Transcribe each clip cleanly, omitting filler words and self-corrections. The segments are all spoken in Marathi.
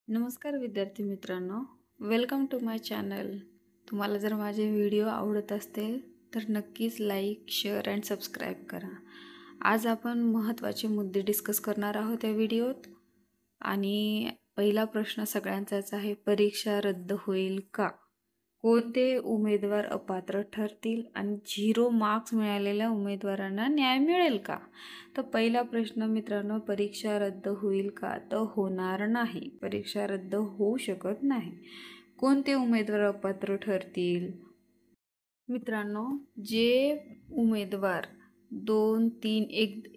नमस्कार विद्यार्थी मित्रांनो, वेलकम टू माय चॅनल. तुम्हाला जर माझे व्हिडिओ आवडत असतील तर नक्कीच लाईक, शेअर अँड सबस्क्राईब करा. आज आपण महत्त्वाचे मुद्दे डिस्कस करणार आहोत या व्हिडिओत. आणि पहिला प्रश्न सगळ्यांचाच आहे, परीक्षा रद्द होईल का? कोणते उमेदवार अपात्र ठरतील आणि 0 मार्क्स मिळालेल्या उमेदवारांना न्याय मिळेल का? तर पहिला प्रश्न मित्रांनो, परीक्षा रद्द होईल का? तर होणार नाही. परीक्षा रद्द होऊ शकत नाही. कोणते उमेदवार अपात्र ठरतील? मित्रांनो, जे उमेदवार 2-3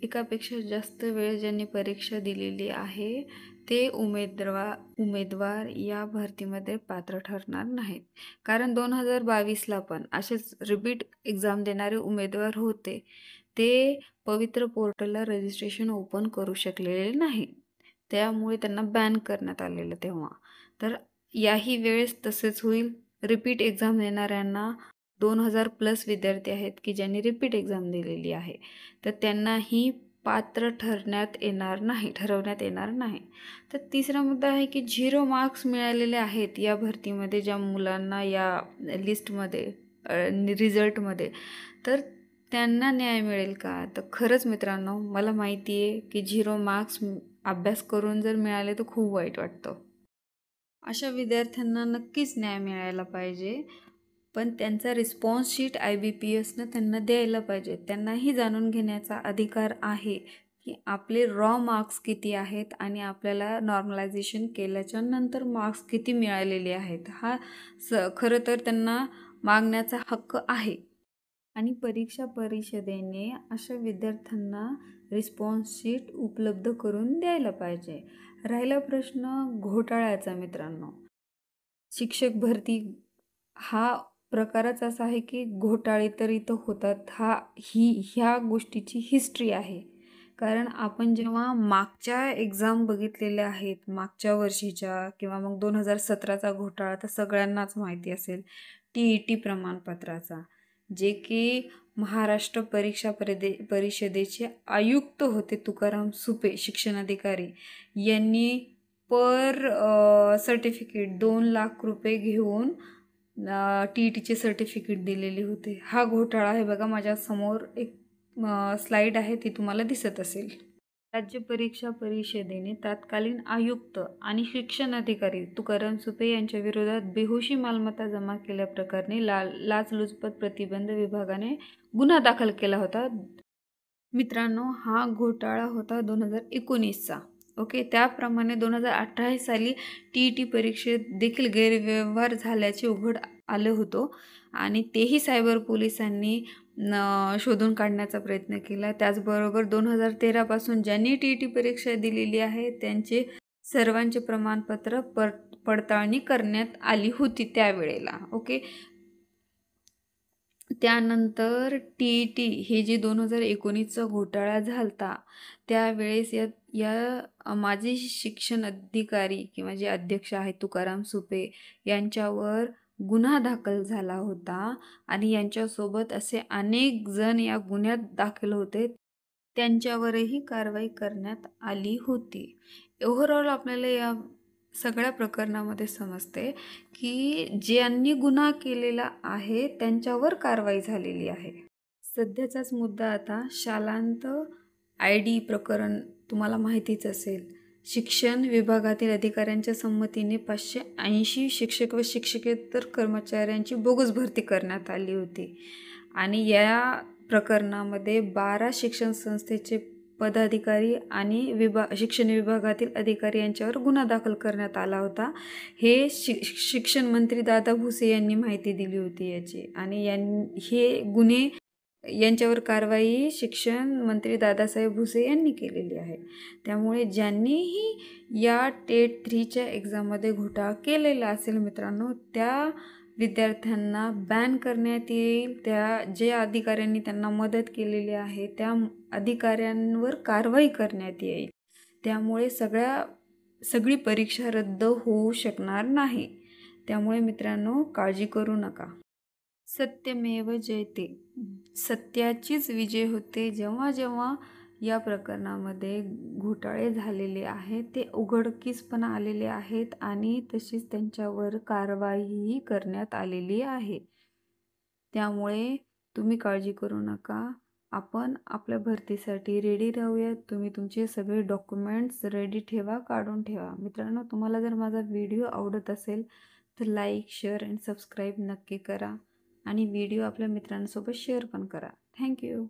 एकापेक्षा जास्त वेळ ज्यांनी परीक्षा दिलेली आहे ते उमेदवार या भरतीमध्ये पात्र ठरणार नाहीत. कारण 2022ला पण असेच रिपीट एक्झाम देणारे उमेदवार होते. ते पवित्र पोर्टलला रजिस्ट्रेशन ओपन करू शकलेले नाही. त्यामुळे त्यांना बॅन करण्यात आलेलं तेव्हा. तर याही वेळेस तसेच होईल. रिपीट एक्झाम देणाऱ्यांना 2000+ विद्यार्थी आहेत की ज्यांनी रिपीट एक्झाम दिलेली आहे, तर त्यांनाही पात्र ठरवण्यात येणार नाही. तर तिसरा मुद्दा आहे की 0 मार्क्स मिळालेले आहेत या भरतीमध्ये ज्या मुलांना या लिस्टमध्ये रिझल्टमध्ये, तर त्यांना न्याय मिळेल का? तर खरंच मित्रांनो, मला माहिती आहे की 0 मार्क्स अभ्यास करून जर मिळाले तर खूप वाईट वाटतं. अशा विद्यार्थ्यांना नक्कीच न्याय मिळायला पाहिजे. पण त्यांचा रिस्पॉन्स शीट IBPSनं त्यांना द्यायला पाहिजे. त्यांनाही जाणून घेण्याचा अधिकार आहे की आपले रॉ मार्क्स किती आहेत आणि आपल्याला नॉर्मलायझेशन केल्याच्या नंतर मार्क्स किती मिळालेले आहेत. हा खरं तर त्यांना मागण्याचा हक्क आहे. आणि परीक्षा परिषदेने अशा विद्यार्थ्यांना रिस्पॉन्स शीट उपलब्ध करून द्यायला पाहिजे. राहिला प्रश्न घोटाळ्याचा मित्रांनो. शिक्षक भरती हा प्रकारच असा आहे की घोटाळे तर इथं होतात. ह्या गोष्टीची हिस्ट्री आहे. कारण आपण जेव्हा मागच्या एक्झाम बघितलेल्या आहेत, मागच्या वर्षीच्या किंवा मग 2017चा घोटाळा तर सगळ्यांनाच माहिती असेल, TET प्रमाणपत्राचा, जे की महाराष्ट्र परीक्षा परिषदेचे आयुक्त होते तुकाराम सुपे शिक्षणाधिकारी यांनी पर सर्टिफिकेट 2 लाख रुपये घेऊन TETचे सर्टिफिकेट दिलेले होते. हा घोटाळा आहे बघा. माझ्यासमोर एक स्लाईड आहे, ती तुम्हाला दिसत असेल. राज्य परीक्षा परिषदेने तत्कालीन आयुक्त आणि शिक्षण अधिकारी तुकाराम सुपे यांच्या विरोधात बेहोशी मालमत्ता जमा केल्याप्रकरणी लाचलुचपत प्रतिबंध विभागाने गुन्हा दाखल केला होता. मित्रांनो, हा घोटाळा होता 2019चा. ओके. त्याप्रमाणे 2018 साली TET परीक्षेत देखील गैरव्यवहार झाल्याचे उघड आलं होतं आणि तेही सायबर पोलिसांनी शोधून काढण्याचा प्रयत्न केला. त्याचबरोबर 2013 पासून ज्यांनी TET परीक्षा दिलेली आहे त्यांचे सर्वांचे प्रमाणपत्र पडताळणी करण्यात आली होती त्यावेळेला. ओके. त्यानंतर TET हे जे 2019चा घोटाळा झालता त्यावेळेस या माजी शिक्षण अधिकारी किंवा जे अध्यक्ष आहेत तुकाराम सुपे यांच्यावर गुन्हा दाखल झाला होता आणि यांच्यासोबत असे अनेक जण या गुन्ह्यात दाखल होते. त्यांच्यावरही कारवाई करण्यात आली होती. ओव्हरऑल आपल्याला या सगळ्या प्रकरणामध्ये समजते की ज्यांनी गुन्हा केलेला आहे त्यांच्यावर कारवाई झालेली आहे. सध्याचाच मुद्दा आता शालांत ID प्रकरण तुम्हाला माहितीच असेल. शिक्षण विभागातील अधिकाऱ्यांच्या संमतीने 580 शिक्षक व शिक्षकेतर कर्मचाऱ्यांची बोगस भरती करण्यात आली होती आणि या प्रकरणामध्ये 12 शिक्षण संस्थेचे पदाधिकारी आणि शिक्षण विभागातील अधिकारी यांच्यावर गुन्हा दाखल करण्यात आला होता. हे शिक्षण मंत्री दादा भुसे यांनी माहिती दिली होती याची आणि हे गुन्हे यांच्यावर कारवाई शिक्षण मंत्री दादासाहेब भुसे यांनी केलेली आहे. त्यामुळे ज्यांनीही या टेट 3च्या एक्झाममध्ये घोटाळा केलेला असेल मित्रांनो, त्या विद्यार्थ्यांना बॅन करण्यात येईल. जे अधिकाऱ्यांनी त्यांना मदत केलेली आहे त्या अधिकाऱ्यांवर कारवाई करण्यात येईल. त्यामुळे सगळी परीक्षा रद्द होऊ शकणार नाही. त्यामुळे मित्रांनो, काळजी करू नका. सत्यमेव जयते, सत्याचीच विजय होते. जेव्हा या प्रकरणामध्ये घोटाळे झालेले आहेत, ते उघडकीस पण आलेले आहेत आणि तशीच त्यांच्यावर कारवाईही करण्यात आलेली आहे. त्यामुळे तुम्ही काळजी करू नका. आपण आपल्या भरतीसाठी रेडी राहूयात. तुम्ही तुमचे सगळे डॉक्युमेंट्स रेडी ठेवा, काढून ठेवा. मित्रांनो, तुम्हाला जर माझा व्हिडिओ आवडत असेल तर लाईक, शेअर अँड सबस्क्राईब नक्की करा आणि व्हिडिओ आपल्या मित्रांसोबत शेअर पण करा. थँक्यू.